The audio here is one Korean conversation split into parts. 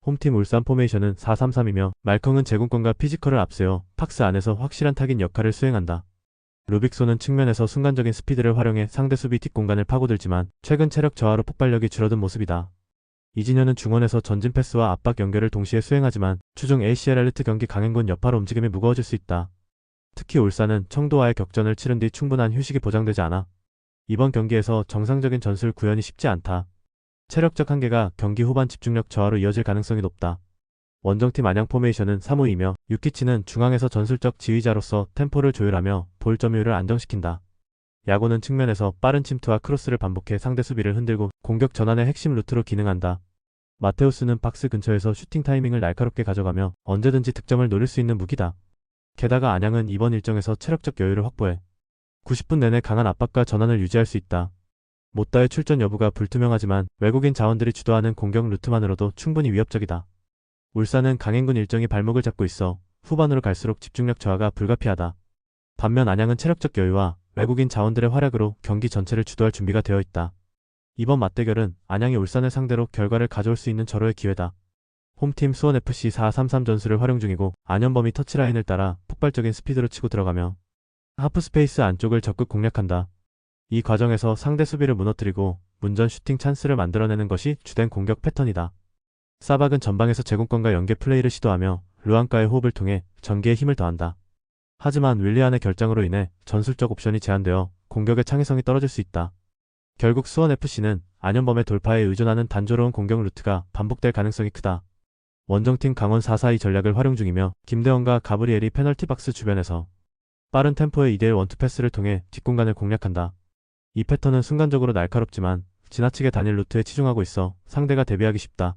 홈팀 울산 포메이션은 4-3-3이며 말컹은 제공권과 피지컬을 앞세워 박스 안에서 확실한 타깃 역할을 수행한다. 루빅손은 측면에서 순간적인 스피드를 활용해 상대 수비 뒷공간을 파고들지만 최근 체력 저하로 폭발력이 줄어든 모습이다. 이진현은 중원에서 전진 패스와 압박 연결을 동시에 수행하지만 추종 ACL 엘리트 경기 강행군 여파로 움직임이 무거워질 수 있다. 특히 울산은 청도와의 격전을 치른 뒤 충분한 휴식이 보장되지 않아 이번 경기에서 정상적인 전술 구현이 쉽지 않다. 체력적 한계가 경기 후반 집중력 저하로 이어질 가능성이 높다. 원정팀 안양 포메이션은 3-5-2며 유키치는 중앙에서 전술적 지휘자로서 템포를 조율하며 볼 점유율을 안정시킨다. 야구는 측면에서 빠른 침투와 크로스를 반복해 상대 수비를 흔들고 공격 전환의 핵심 루트로 기능한다. 마테우스는 박스 근처에서 슈팅 타이밍을 날카롭게 가져가며 언제든지 득점을 노릴 수 있는 무기다. 게다가 안양은 이번 일정에서 체력적 여유를 확보해 90분 내내 강한 압박과 전환을 유지할 수 있다. 못다의 출전 여부가 불투명하지만 외국인 자원들이 주도하는 공격 루트만으로도 충분히 위협적이다. 울산은 강행군 일정이 발목을 잡고 있어 후반으로 갈수록 집중력 저하가 불가피하다. 반면 안양은 체력적 여유와 외국인 자원들의 활약으로 경기 전체를 주도할 준비가 되어 있다. 이번 맞대결은 안양이 울산을 상대로 결과를 가져올 수 있는 절호의 기회다. 홈팀 수원FC 4-3-3 전술을 활용 중이고 안현범이 터치라인을 따라 폭발적인 스피드로 치고 들어가며 하프스페이스 안쪽을 적극 공략한다. 이 과정에서 상대 수비를 무너뜨리고 문전 슈팅 찬스를 만들어내는 것이 주된 공격 패턴이다. 사박은 전방에서 제공권과 연계 플레이를 시도하며 루앙과의 호흡을 통해 전개에 힘을 더한다. 하지만 윌리안의 결장으로 인해 전술적 옵션이 제한되어 공격의 창의성이 떨어질 수 있다. 결국 수원FC는 안현범의 돌파에 의존하는 단조로운 공격 루트가 반복될 가능성이 크다. 원정팀 강원 4-4-2 전략을 활용 중이며 김대원과 가브리엘이 페널티 박스 주변에서 빠른 템포의 2대1 원투 패스를 통해 뒷공간을 공략한다. 이 패턴은 순간적으로 날카롭지만 지나치게 단일 루트에 치중하고 있어 상대가 대비하기 쉽다.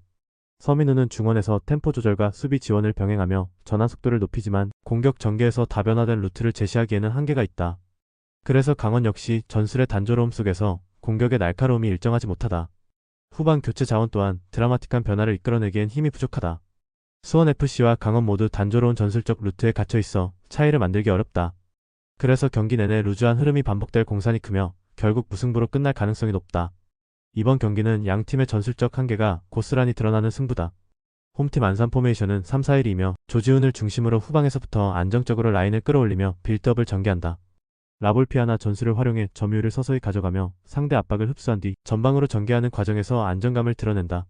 서민우는 중원에서 템포 조절과 수비 지원을 병행하며 전환 속도를 높이지만 공격 전개에서 다변화된 루트를 제시하기에는 한계가 있다. 그래서 강원 역시 전술의 단조로움 속에서 공격의 날카로움이 일정하지 못하다. 후반 교체 자원 또한 드라마틱한 변화를 이끌어내기엔 힘이 부족하다. 수원FC와 강원 모두 단조로운 전술적 루트에 갇혀 있어 차이를 만들기 어렵다. 그래서 경기 내내 루즈한 흐름이 반복될 공산이 크며 결국 무승부로 끝날 가능성이 높다. 이번 경기는 양 팀의 전술적 한계가 고스란히 드러나는 승부다. 홈팀 안산 포메이션은 3-4-1이며 조지훈을 중심으로 후방에서부터 안정적으로 라인을 끌어올리며 빌드업을 전개한다. 라볼피아나 전술을 활용해 점유율을 서서히 가져가며 상대 압박을 흡수한 뒤 전방으로 전개하는 과정에서 안정감을 드러낸다.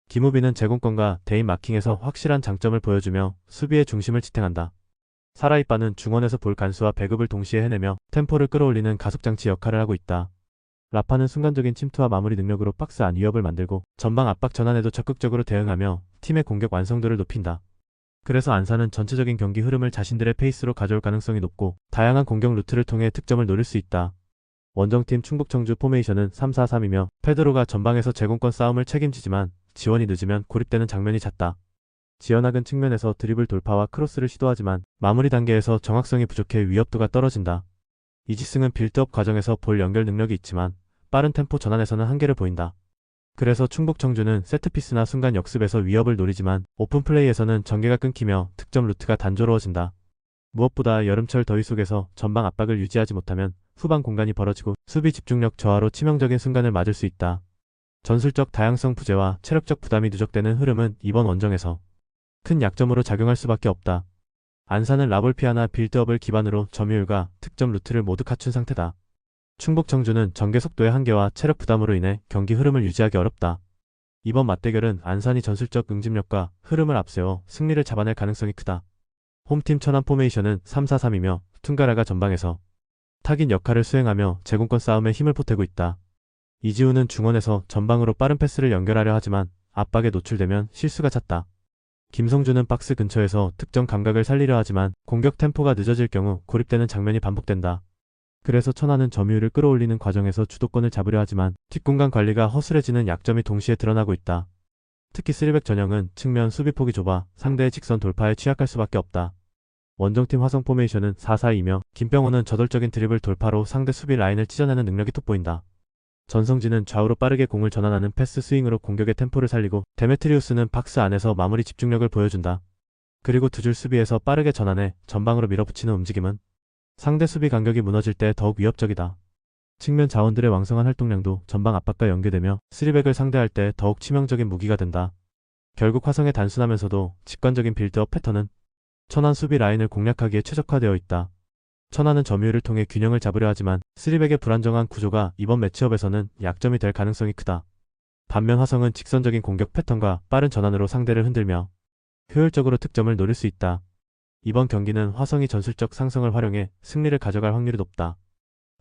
김우빈은 제공권과 대인 마킹에서 확실한 장점을 보여주며 수비의 중심을 지탱한다. 사라이빠는 중원에서 볼 간수와 배급을 동시에 해내며 템포를 끌어올리는 가속장치 역할을 하고 있다. 라파는 순간적인 침투와 마무리 능력으로 박스 안 위협을 만들고 전방 압박 전환에도 적극적으로 대응하며 팀의 공격 완성도를 높인다. 그래서 안산은 전체적인 경기 흐름을 자신들의 페이스로 가져올 가능성이 높고 다양한 공격 루트를 통해 득점을 노릴 수 있다. 원정팀 충북청주 포메이션은 3-4-3이며 페드로가 전방에서 제공권 싸움을 책임지지만 지원이 늦으면 고립되는 장면이 잦다. 지연학은 측면에서 드리블 돌파와 크로스를 시도하지만 마무리 단계에서 정확성이 부족해 위협도가 떨어진다. 이지승은 빌드업 과정에서 볼 연결 능력이 있지만 빠른 템포 전환에서는 한계를 보인다. 그래서 충북청주는 세트피스나 순간 역습에서 위협을 노리지만 오픈플레이에서는 전개가 끊기며 득점 루트가 단조로워진다. 무엇보다 여름철 더위 속에서 전방 압박을 유지하지 못하면 후방 공간이 벌어지고 수비 집중력 저하로 치명적인 순간을 맞을 수 있다. 전술적 다양성 부재와 체력적 부담이 누적되는 흐름은 이번 원정에서 큰 약점으로 작용할 수밖에 없다. 안산은 라볼피아나 빌드업을 기반으로 점유율과 득점 루트를 모두 갖춘 상태다. 충북청주는 전개 속도의 한계와 체력 부담으로 인해 경기 흐름을 유지하기 어렵다. 이번 맞대결은 안산이 전술적 응집력과 흐름을 앞세워 승리를 잡아낼 가능성이 크다. 홈팀 천안 포메이션은 3-4-3이며 퉁가라가 전방에서 타깃 역할을 수행하며 제공권 싸움에 힘을 보태고 있다. 이지우는 중원에서 전방으로 빠른 패스를 연결하려 하지만 압박에 노출되면 실수가 잦다. 김성주는 박스 근처에서 득점 감각을 살리려 하지만 공격 템포가 늦어질 경우 고립되는 장면이 반복된다. 그래서 천안은 점유율을 끌어올리는 과정에서 주도권을 잡으려 하지만 뒷공간 관리가 허술해지는 약점이 동시에 드러나고 있다. 특히 3백 전형은 측면 수비폭이 좁아 상대의 직선 돌파에 취약할 수밖에 없다. 원정팀 화성 포메이션은 4-4-2며 김병호는 저돌적인 드리블 돌파로 상대 수비 라인을 찢어내는 능력이 돋보인다. 전성진은 좌우로 빠르게 공을 전환하는 패스 스윙으로 공격의 템포를 살리고 데메트리우스는 박스 안에서 마무리 집중력을 보여준다. 그리고 두 줄 수비에서 빠르게 전환해 전방으로 밀어붙이는 움직임은 상대 수비 간격이 무너질 때 더욱 위협적이다. 측면 자원들의 왕성한 활동량도 전방 압박과 연계되며 3백을 상대할 때 더욱 치명적인 무기가 된다. 결국 화성의 단순하면서도 직관적인 빌드업 패턴은 천안 수비 라인을 공략하기에 최적화되어 있다. 천안은 점유율을 통해 균형을 잡으려 하지만 쓰리백의 불안정한 구조가 이번 매치업에서는 약점이 될 가능성이 크다. 반면 화성은 직선적인 공격 패턴과 빠른 전환으로 상대를 흔들며 효율적으로 득점을 노릴 수 있다. 이번 경기는 화성이 전술적 상성을 활용해 승리를 가져갈 확률이 높다.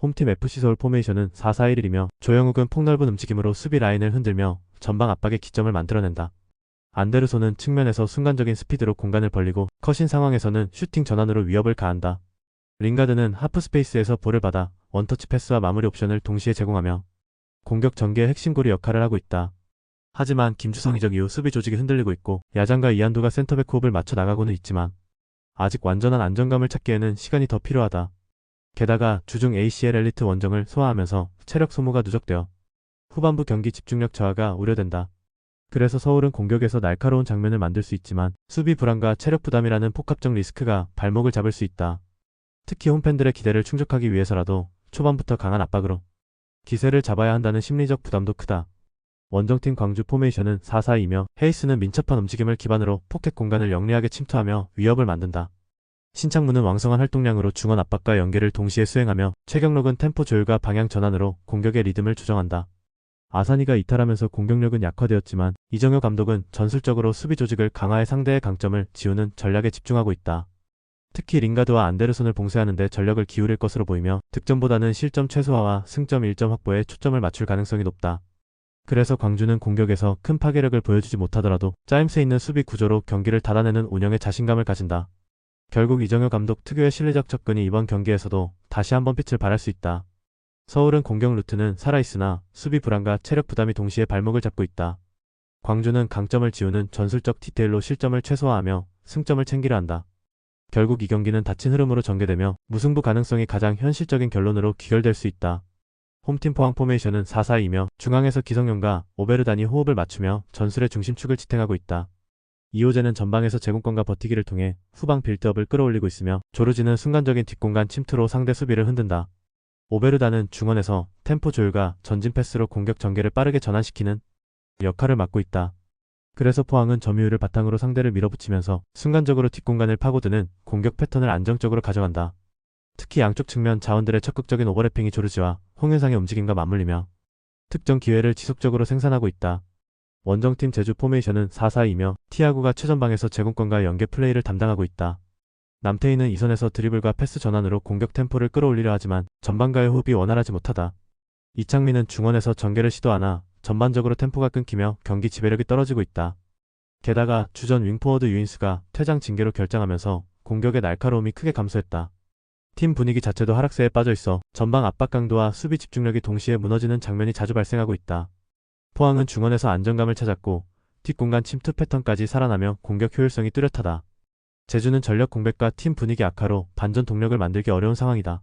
홈팀 FC 서울 포메이션은 4-4-1이며 조영욱은 폭넓은 움직임으로 수비 라인을 흔들며 전방 압박의 기점을 만들어낸다. 안데르손은 측면에서 순간적인 스피드로 공간을 벌리고 컷인 상황에서는 슈팅 전환으로 위협을 가한다. 링가드는 하프 스페이스에서 볼을 받아 원터치 패스와 마무리 옵션을 동시에 제공하며 공격 전개의 핵심 고리 역할을 하고 있다. 하지만 김주성 이적 이후 수비 조직이 흔들리고 있고 야장과 이한도가 센터백 호흡을 맞춰 나가고는 있지만 아직 완전한 안정감을 찾기에는 시간이 더 필요하다. 게다가 주중 ACL 엘리트 원정을 소화하면서 체력 소모가 누적되어 후반부 경기 집중력 저하가 우려된다. 그래서 서울은 공격에서 날카로운 장면을 만들 수 있지만 수비 불안과 체력 부담이라는 복합적 리스크가 발목을 잡을 수 있다. 특히 홈팬들의 기대를 충족하기 위해서라도 초반부터 강한 압박으로 기세를 잡아야 한다는 심리적 부담도 크다. 원정팀 광주 포메이션은 4-4-2며 헤이스는 민첩한 움직임을 기반으로 포켓 공간을 영리하게 침투하며 위협을 만든다. 신창문은 왕성한 활동량으로 중원 압박과 연계를 동시에 수행하며 최경록은 템포 조율과 방향 전환으로 공격의 리듬을 조정한다. 아사니가 이탈하면서 공격력은 약화되었지만 이정효 감독은 전술적으로 수비 조직을 강화해 상대의 강점을 지우는 전략에 집중하고 있다. 특히 링가드와 안데르손을 봉쇄하는 데 전력을 기울일 것으로 보이며 득점보다는 실점 최소화와 승점 1점 확보에 초점을 맞출 가능성이 높다. 그래서 광주는 공격에서 큰 파괴력을 보여주지 못하더라도 짜임새 있는 수비 구조로 경기를 닫아내는 운영에 자신감을 가진다. 결국 이정효 감독 특유의 실리적 접근이 이번 경기에서도 다시 한번 빛을 발할 수 있다. 서울은 공격 루트는 살아있으나 수비 불안과 체력 부담이 동시에 발목을 잡고 있다. 광주는 강점을 지우는 전술적 디테일로 실점을 최소화하며 승점을 챙기려 한다. 결국 이 경기는 닫힌 흐름으로 전개되며 무승부 가능성이 가장 현실적인 결론으로 귀결될 수 있다. 홈팀 포항 포메이션은 4-4-2며 중앙에서 기성용과 오베르단이 호흡을 맞추며 전술의 중심축을 지탱하고 있다. 이호재는 전방에서 제공권과 버티기를 통해 후방 빌드업을 끌어올리고 있으며 조르지는 순간적인 뒷공간 침투로 상대 수비를 흔든다. 오베르단은 중원에서 템포 조율과 전진 패스로 공격 전개를 빠르게 전환시키는 역할을 맡고 있다. 그래서 포항은 점유율을 바탕으로 상대를 밀어붙이면서 순간적으로 뒷공간을 파고드는 공격 패턴을 안정적으로 가져간다. 특히 양쪽 측면 자원들의 적극적인 오버래핑이 조르지와 홍윤상의 움직임과 맞물리며 특정 기회를 지속적으로 생산하고 있다. 원정팀 제주 포메이션은 4-4-2며 티아고가 최전방에서 제공권과 연계 플레이를 담당하고 있다. 남태희는 이선에서 드리블과 패스 전환으로 공격 템포를 끌어올리려 하지만 전방과의 호흡이 원활하지 못하다. 이창민은 중원에서 전개를 시도하나 전반적으로 템포가 끊기며 경기 지배력이 떨어지고 있다. 게다가 주전 윙포워드 유인수가 퇴장 징계로 결장하면서 공격의 날카로움이 크게 감소했다. 팀 분위기 자체도 하락세에 빠져있어 전방 압박 강도와 수비 집중력이 동시에 무너지는 장면이 자주 발생하고 있다. 포항은 중원에서 안정감을 찾았고 뒷공간 침투 패턴까지 살아나며 공격 효율성이 뚜렷하다. 제주는 전력 공백과 팀 분위기 악화로 반전 동력을 만들기 어려운 상황이다.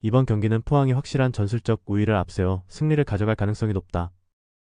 이번 경기는 포항이 확실한 전술적 우위를 앞세워 승리를 가져갈 가능성이 높다.